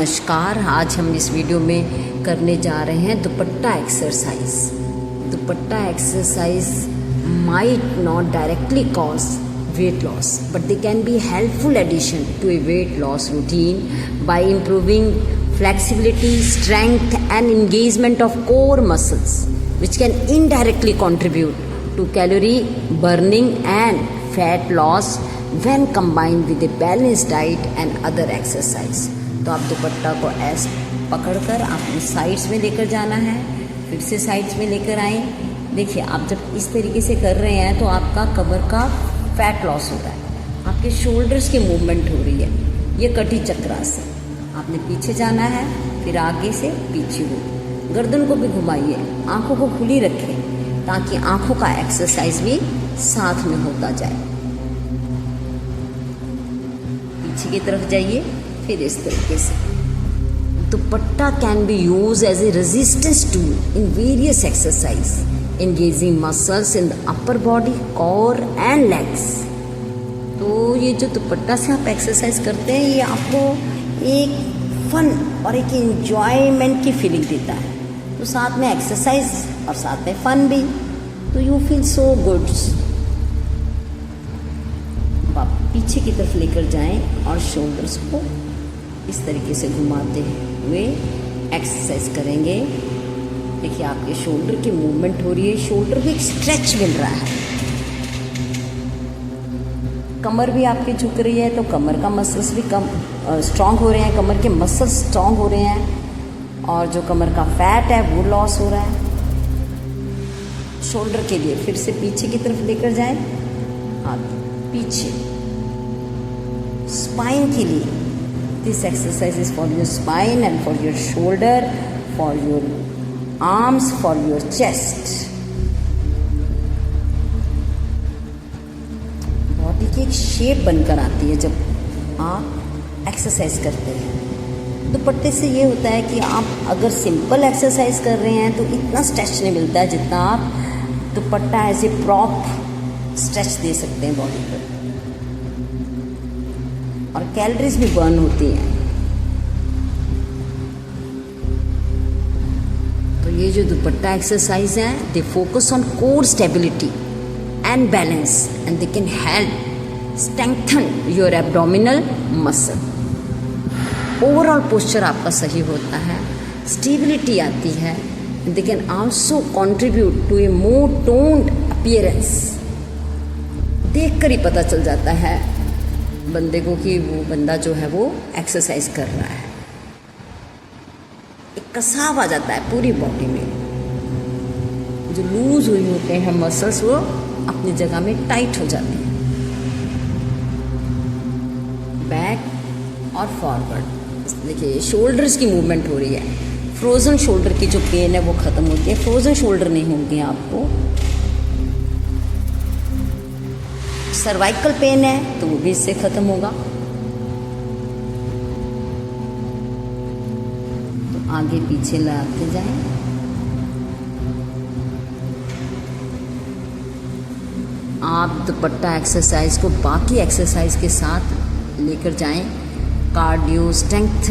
नमस्कार। आज हम इस वीडियो में करने जा रहे हैं दुपट्टा exercise. Dupatta exercise might not directly cause weight loss, but they can be helpful addition to a weight loss routine by improving flexibility, strength and engagement of core muscles, which can indirectly contribute to calorie burning and fat loss when combined with a balanced diet and other exercise. तो आप दुपट्टा को ऐसे पकड़कर आपको sides में लेकर जाना है, फिर से साइड्स में लेकर आए। देखिए, आप जब इस तरीके से कर रहे हैं तो आपका कमर का फैट लॉस हो रहा है, आपके शोल्डर्स की मूवमेंट हो रही है। ये कटी चक्रासन। आपने पीछे जाना है, फिर आगे से पीछे हो। गर्दन को भी घुमाइए, आंखों को खुली रखें ताकि आंखों का एक्सरसाइज भी साथ में होता जाए। पीछे की तरफ जाइए, फिर इस तरीके से। Dupatta can be use as a resistance tool in various exercise engaging muscles in the upper body, core and legs। तो ये जो दुपट्टा से आप एक्सरसाइज करते हैं, ये आपको एक फन और एक एंजॉयमेंट की फीलिंग देता है। तो साथ में एक्सरसाइज और साथ में फन भी, तो यू फील सो गुड। आप पीछे की तरफ लेकर जाएं और शोल्डर्स को इस तरीके से घुमाते हुए एक्सरसाइज करेंगे। देखिए, आपके शोल्डर की मूवमेंट हो रही है, शोल्डर भी एक स्ट्रेच मिल रहा है। कमर भी आपकी झुक रही है, तो कमर का मसल्स भी स्ट्रांग हो रहे हैं, कमर के मसल्स स्ट्रांग हो रहे हैं और जो कमर का फैट है वो लॉस हो रहा है। शोल्डर के लिए फिर से पीछे की तरफ लेकर जाएं, आगे पीछे। स्पाइन के लिए this exercise is for your spine and for your shoulder, for your arms, for your chest। Body की एक शेप बनकर आती है जब आप एक्सरसाइज करते हैं। दुपट्टे से ये होता है कि आप अगर सिंपल एक्सरसाइज कर रहे हैं तो इतना स्ट्रेच नहीं मिलता है जितना आप dupatta as a prop stretch दे सकते हैं बॉडी पर, और कैलोरीज भी बर्न होती हैं। ये जो दुपट्टा एक्सरसाइज है, they focus on core stability and balance and they can help strengthen your abdominal muscle. Overall posture आपका सही होता है, स्टेबिलिटी आती है। They can also contribute to a more toned appearance. देख कर ही पता चल जाता है बंदे को कि वो बंदा जो है वो एक्सरसाइज कर रहा है। कसाव आ जाता है पूरी बॉडी में। जो लूज हुई होते हैं मसल्स, वो अपनी जगह में टाइट हो जाते हैं। बैक और फॉरवर्ड। देखिए, शोल्डर्स की मूवमेंट हो रही है। फ्रोजन शोल्डर की जो पेन है वो खत्म होती है। फ्रोजन शोल्डर नहीं होंगे आपको। सर्वाइकल पेन है तो वो भी इससे खत्म होगा। आगे पीछे लाते जाएं। आप दुपट्टा एक्सरसाइज को बाकी एक्सरसाइज के साथ लेकर जाएं, कार्डियो स्ट्रेंथ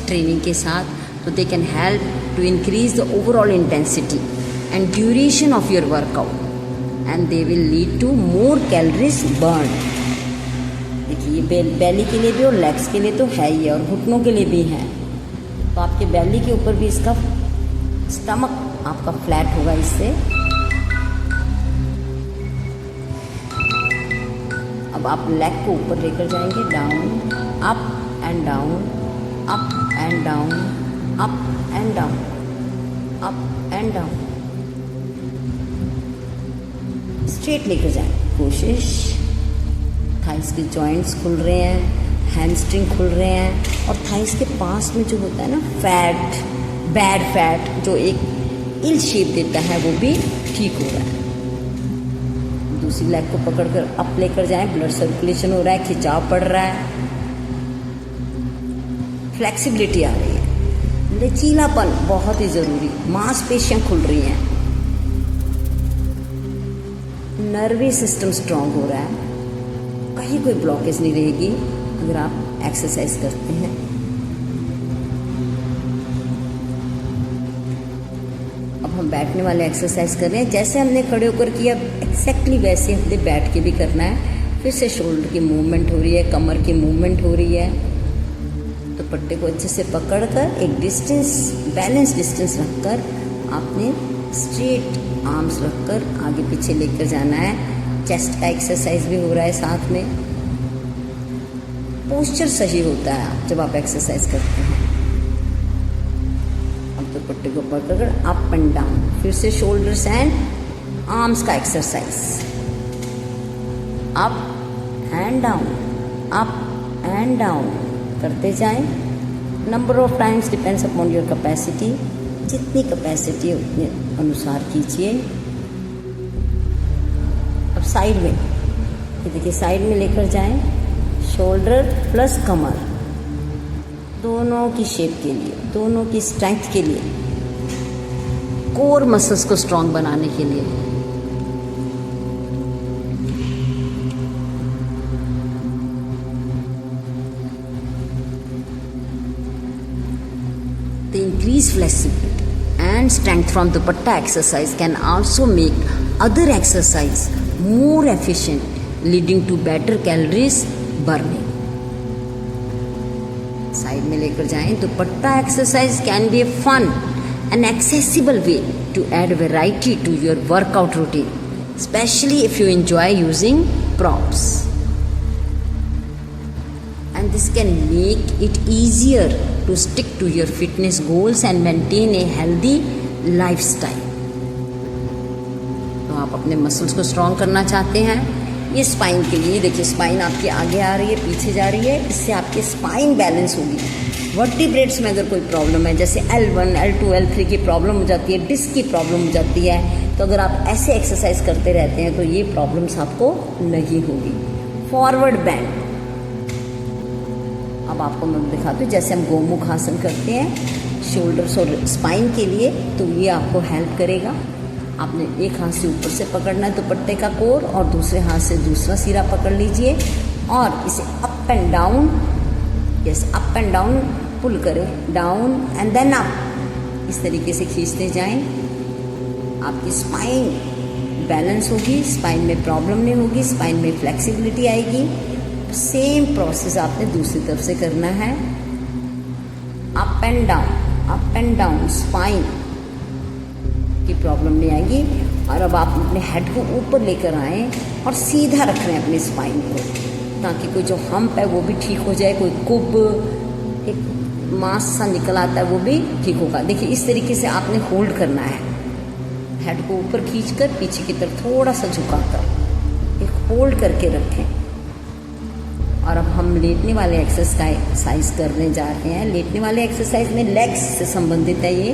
ट्रेनिंग के साथ, तो they can help to increase the overall intensity and duration of your workout and they will lead to more calories burn. देखिए, ये बेली के लिए भी और लेग्स के लिए तो है ही, और घुटनों के लिए भी है। तो आपके बेली के ऊपर भी इसका स्टमक आपका फ्लैट होगा इससे। अब आप लेग को ऊपर लेकर जाएंगे, down, up and down, up and down, up and down, up and down. Straight लेकर जाएं, कोशिश। थाइस के जॉइंट्स खुल रहे हैं, हैमस्ट्रिंग खुल रहे हैं, और थाइस के पास में जो होता है ना फैट, बैड फैट जो एक इल शेप देता है, वो भी ठीक हो रहा है। दूसरी लेग को पकड़कर अप लेकर जाएं, ब्लड सर्कुलेशन हो रहा है, खिंचाव पड़ रहा है, फ्लेक्सिबिलिटी आ रही है। लचीलापन बहुत ही जरूरी, मांसपेशियां खुल रही हैं, नर्वी सिस्टम स्ट्रांग हो रहा है, कहीं कोई ब्लॉकेज नहीं रहेगी अगर आप एक्सरसाइज करते हैं। बैठने वाले एक्सरसाइज कर रहे हैं। जैसे हमने खड़े होकर किया एक्जैक्टली वैसे हमने बैठ के भी करना है। फिर से शोल्डर की मूवमेंट हो रही है, कमर की मूवमेंट हो रही है। दुपट्टे को अच्छे से पकड़कर एक डिस्टेंस, बैलेंस डिस्टेंस रखकर आपने स्ट्रेट आर्म्स रखकर आगे पीछे लेकर जाना है। चेस्ट का एक्सरसाइज भी हो रहा है साथ में। पोस्चर सही होता है जब आप एक्सरसाइज करते हैं। अब दुपट्टे को पकड़कर अप एंड डाउन, फिर से शोल्डर्स एंड आर्म्स का exercise. Up and down, up and down करते जाएं। Number of times depends upon your capacity. जितनी कैपेसिटी है उतने अनुसार कीजिए। अब साइड में, ये देखिए साइड में लेकर जाएं। शोल्डर प्लस कमर दोनों की शेप के लिए, दोनों की स्ट्रेंथ के लिए, कोर मसल्स को स्ट्रांग बनाने के लिए। The increased flexibility and strength from dupatta exercise can also make other exercise more efficient, leading to better calories burning. Side में लेकर जाएं। Dupatta exercise can be a fun and accessible way to add variety to your workout routine, especially if you enjoy using props. And this can make it easier to stick to your fitness goals and maintain a healthy lifestyle. तो आप अपने muscles को strong करना चाहते हैं, ये spine के लिए देखिए, स्पाइन आपकी आगे आ रही है, पीछे जा रही है, इससे आपकी स्पाइन बैलेंस होगी। वर्टिब्रेट्स में अगर कोई प्रॉब्लम है, जैसे L1, L2, L3 की प्रॉब्लम हो जाती है, डिस्क की प्रॉब्लम हो जाती है, तो अगर आप ऐसे एक्सरसाइज करते रहते हैं तो ये प्रॉब्लम्स आपको नहीं होगी। फॉरवर्ड बेंड, अब आपको मैं दिखाती हूँ जैसे हम गोमुख आसन करते हैं शोल्डर्स और स्पाइन के लिए, तो ये आपको हेल्प करेगा। आपने एक हाथ से ऊपर से पकड़ना है दुपट्टे का कोर और दूसरे हाथ से दूसरा सिरा पकड़ लीजिए और इसे up and down, yes up and down pull करें, डाउन एंड देन अप, इस तरीके से खींचते जाएं। आपकी स्पाइन बैलेंस होगी, स्पाइन में प्रॉब्लम नहीं होगी, स्पाइन में फ्लेक्सिबिलिटी आएगी। सेम प्रोसेस आपने दूसरी तरफ से करना है। अप एंड डाउन, स्पाइन की प्रॉब्लम नहीं आएगी। और अब आप अपने हेड को ऊपर लेकर आएं और सीधा रख रहे हैं अपने स्पाइन को, ताकि कोई जो हम्प है वो भी ठीक हो जाए, कोई कुब, एक मांस सा निकल आता है वो भी ठीक होगा। देखिए इस तरीके से आपने होल्ड करना है, हेड को ऊपर खींचकर पीछे की तरफ थोड़ा सा झुकाकर एक होल्ड करके रखें। और अब हम लेटने वाले एक्सरसाइज करने जा रहे हैं। लेटने वाले एक्सरसाइज में लेग्स से संबंधित है ये।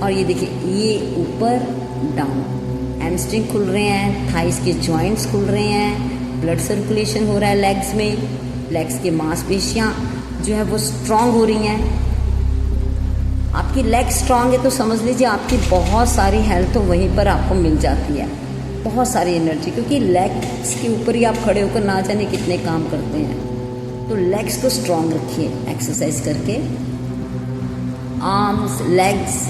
और ये देखिए, ये ऊपर डाउन, हैमस्ट्रिंग खुल रहे हैं, थाइस के जॉइंट्स खुल रहे हैं, ब्लड सर्कुलेशन हो रहा है लेग्स में, लेग्स की मांसपेशियाँ जो है वो स्ट्रांग हो रही हैं। आपकी लेग स्ट्रांग है तो समझ लीजिए आपकी बहुत सारी हेल्थ तो वहीं पर आपको मिल जाती है, बहुत सारी एनर्जी, क्योंकि लेग्स के ऊपर ही आप खड़े होकर ना जाने कितने काम करते हैं। तो लेग्स को स्ट्रांग रखिए एक्सरसाइज करके। आर्म्स, लेग्स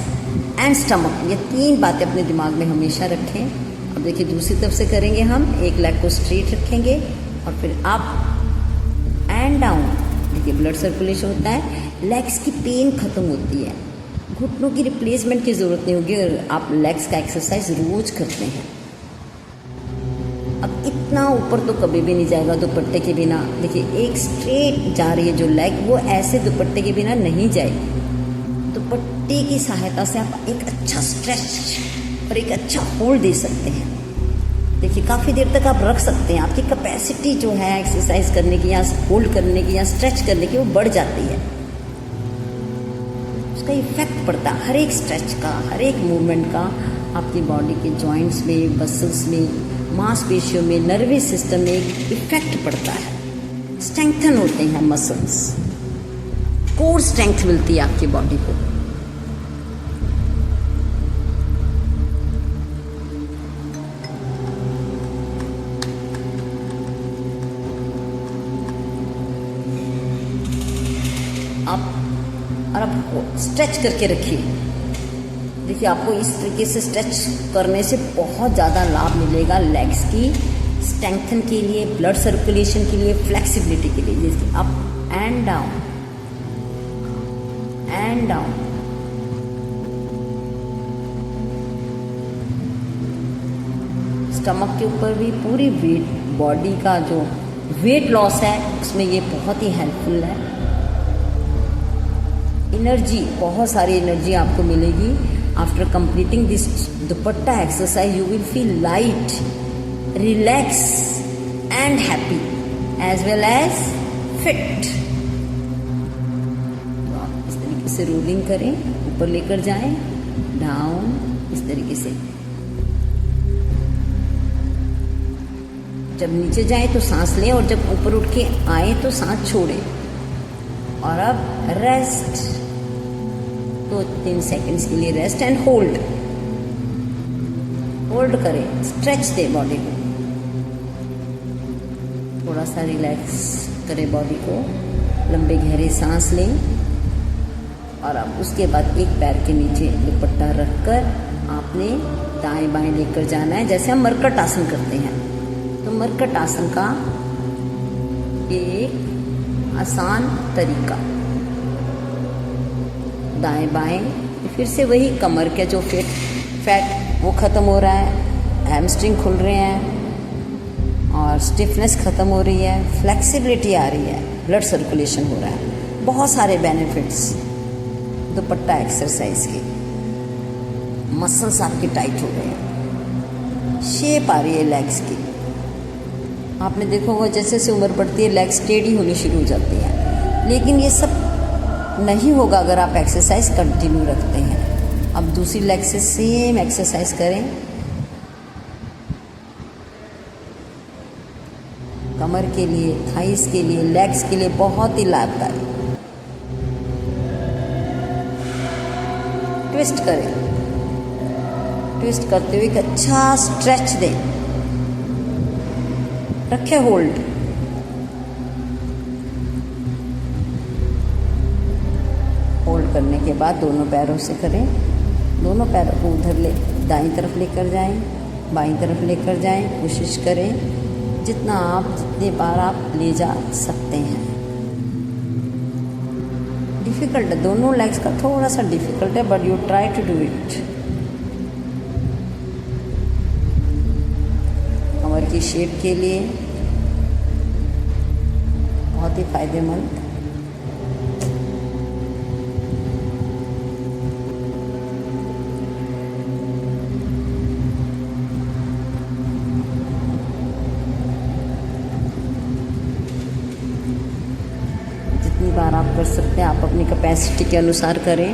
एंड स्टमक, ये तीन बातें अपने दिमाग में हमेशा रखें। अब देखिए दूसरी तरफ से करेंगे हम। एक लेग को स्ट्रेट रखेंगे और फिर अप एंड डाउन। देखिए ब्लड सर्कुलेशन होता है, लेग्स की पेन खत्म होती है, घुटनों की रिप्लेसमेंट की ज़रूरत नहीं होगी अगर आप लेग्स का एक्सरसाइज रोज करते हैं। अब इतना ऊपर तो कभी भी नहीं जाएगा दुपट्टे के बिना। देखिए एक स्ट्रेट जा रही है जो लेग, वो ऐसे दुपट्टे के बिना नहीं जाएगी। दुपट्टे की सहायता से आप एक अच्छा स्ट्रेच और एक अच्छा होल्ड दे सकते हैं। देखिए काफ़ी देर तक आप रख सकते हैं। आपकी कैपेसिटी जो है एक्सरसाइज करने की या होल्ड करने की या स्ट्रेच करने की वो बढ़ जाती है। उसका इफेक्ट पड़ता है हर एक स्ट्रेच का, हर एक मूवमेंट का आपकी बॉडी के जॉइंट्स में, मसल्स में, मांसपेशियों में, नर्वस सिस्टम में इफेक्ट पड़ता है। स्ट्रेंथन होते हैं मसल्स, कोर स्ट्रेंथ मिलती है आपकी बॉडी को। अब स्ट्रेच करके रखिए। देखिए आपको इस तरीके से स्ट्रेच करने से बहुत ज़्यादा लाभ मिलेगा लेग्स की स्ट्रेंथन के लिए, ब्लड सर्कुलेशन के लिए, फ्लेक्सिबिलिटी के लिए। जैसे up and down and down. Stomach के ऊपर भी पूरी वेट, बॉडी का जो वेट लॉस है उसमें ये बहुत ही हेल्पफुल है। एनर्जी, बहुत सारी एनर्जी आपको मिलेगी। After completing this dupatta exercise you will feel light, relax and happy as well as fit. तो आप इस तरीके से रोलिंग करें, ऊपर लेकर जाएं, डाउन, इस तरीके से। जब नीचे जाए तो सांस लें और जब ऊपर उठ के आए तो सांस छोड़ें। और अब रेस्ट, 2-3 सेकंड्स के लिए रेस्ट एंड होल्ड। होल्ड करें, स्ट्रेच दे बॉडी को, थोड़ा सा रिलैक्स करें बॉडी को, लंबे गहरे सांस लें। और अब उसके बाद एक पैर के नीचे दुपट्टा रखकर आपने दाएं बाएं लेकर जाना है, जैसे हम मरकट आसन करते हैं। तो मरकट आसन का एक आसान तरीका, दाएं बाएं, फिर से वही कमर के जो फैट वो ख़त्म हो रहा है, हैमस्ट्रिंग खुल रहे हैं और स्टिफनेस ख़त्म हो रही है, फ्लेक्सिबिलिटी आ रही है, ब्लड सर्कुलेशन हो रहा है। बहुत सारे बेनिफिट्स दुपट्टा एक्सरसाइज के। मसल्स आपके टाइट हो गए हैं, शेप आ रही है लेग्स की। आपने देखा होगा जैसे जैसे उम्र बढ़ती है लेग्स टेढ़ी होनी शुरू हो जाती है, लेकिन ये सब नहीं होगा अगर आप एक्सरसाइज कंटिन्यू रखते हैं। अब दूसरी लेग से सेम एक्सरसाइज करें। कमर के लिए, थाइस के लिए, लेग्स के लिए बहुत ही लाभदायक। ट्विस्ट करें, ट्विस्ट करते हुए एक अच्छा स्ट्रेच दें, रखें होल्ड। होल्ड करने के बाद दोनों पैरों से करें, दोनों पैरों को उधर ले, दाईं तरफ लेकर जाएं, बाईं तरफ लेकर जाएं। कोशिश करें जितनी बार आप ले जा सकते हैं। डिफ़िकल्ट है, दोनों लेग्स का थोड़ा सा डिफ़िकल्ट है, but you try to do it. कमर की शेप के लिए बहुत ही फायदेमंद। जितनी बार आप कर सकते हैं, आप अपनी कैपेसिटी के अनुसार करें।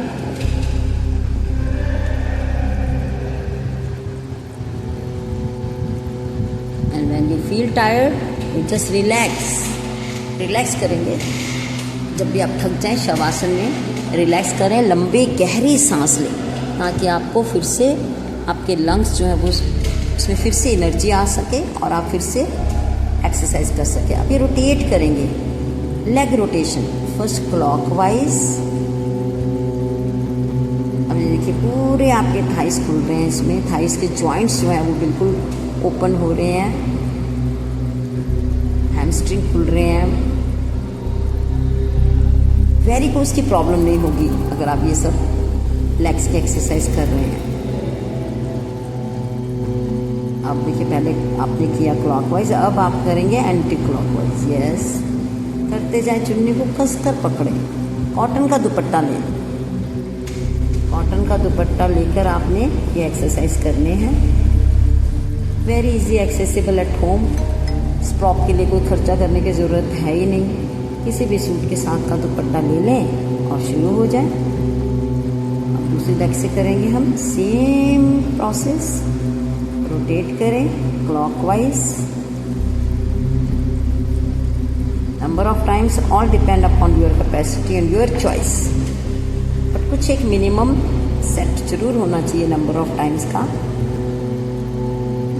And when you feel tired you just relax करेंगे। जब भी आप थक जाएं शवासन में रिलैक्स करें, लंबी गहरी सांस लें, ताकि आपको फिर से आपके लंग्स जो है वो उसमें फिर से एनर्जी आ सके और आप फिर से एक्सरसाइज कर सके। आप ये रोटेट करेंगे, लेग रोटेशन, फर्स्ट क्लॉकवाइज। अब ये देखिए पूरे आपके थाइस खुल रहे हैं, इसमें थाइस के जॉइंट्स जो है वो बिल्कुल ओपन हो रहे हैं, हैमस्ट्रिंग खुल रहे हैं। वेरिकोज की प्रॉब्लम नहीं होगी अगर आप ये सब लेग्स की एक्सरसाइज कर रहे हैं। अब देखिए पहले आपने किया क्लॉकवाइज, अब आप करेंगे एंटी क्लॉकवाइज। यस, करते जाए, चुन्नी को कसकर पकड़ें। कॉटन का दुपट्टा लें, कॉटन का दुपट्टा लेकर आपने ये एक्सरसाइज करने हैं। Very easy, accessible at home. Prop के लिए कोई खर्चा करने की ज़रूरत है ही नहीं। किसी भी सूट के साथ का दुपट्टा ले लें और शुरू हो जाए। अब दूसरी लेग से करेंगे हम सेम प्रोसेस। रोटेट करें clockwise. Number of times all depend upon your capacity and your choice, but कुछ एक मिनिमम सेट जरूर होना चाहिए नंबर ऑफ टाइम्स का।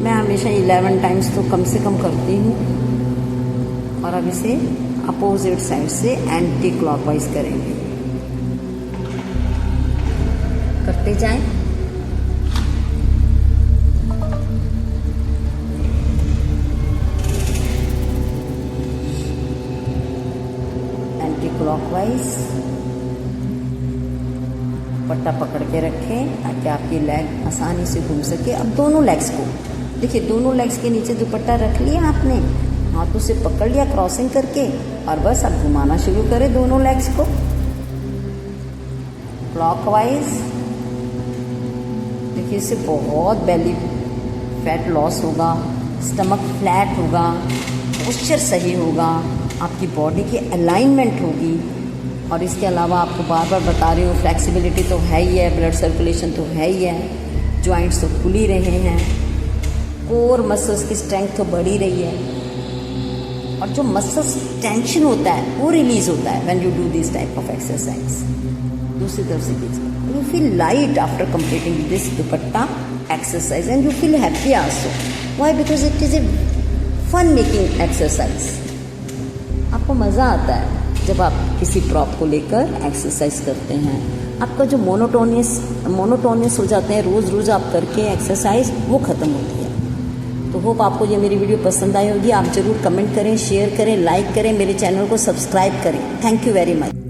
मैं हमेशा 11 टाइम्स तो कम से कम करती हूँ। और अब इसे अपोजिट साइड से एंटी क्लॉकवाइज करेंगे। करते जाएं, दुपट्टा पकड़ के रखें ताकि आपकी लेग आसानी से घूम सके। अब दोनों लेग्स को देखिए, दोनों लेग्स के नीचे दुपट्टा रख लिया आपने, हाथों से पकड़ लिया क्रॉसिंग करके और बस अब घुमाना शुरू करें दोनों लेग्स को क्लॉकवाइज। देखिए इससे बहुत बेली फैट लॉस होगा, स्टमक फ्लैट होगा, पोस्चर सही होगा, आपकी बॉडी की अलाइनमेंट होगी। और इसके अलावा आपको बार बार बता रही हूँ, फ्लेक्सिबिलिटी तो है ही है, ब्लड सर्कुलेशन तो है ही है, जॉइंट्स तो खुल ही रहे हैं, कोर मसल्स की स्ट्रेंथ तो बढ़ ही रही है, और जो मसल्स टेंशन होता है वो रिलीज होता है when you do this type of exercise. दूसरी तरफ से कीजिए, you feel light after completing this dupatta exercise and you feel happy also. Why? Because it is a fun making exercise. आपको मज़ा आता है जब आप किसी प्रॉप को लेकर एक्सरसाइज करते हैं। आपका जो मोनोटोनियस हो जाते हैं रोज़ रोज़ आप करके एक्सरसाइज, वो ख़त्म होती है। तो होप आपको ये मेरी वीडियो पसंद आई होगी। आप ज़रूर कमेंट करें, शेयर करें, लाइक करें, मेरे चैनल को सब्सक्राइब करें। Thank you very much.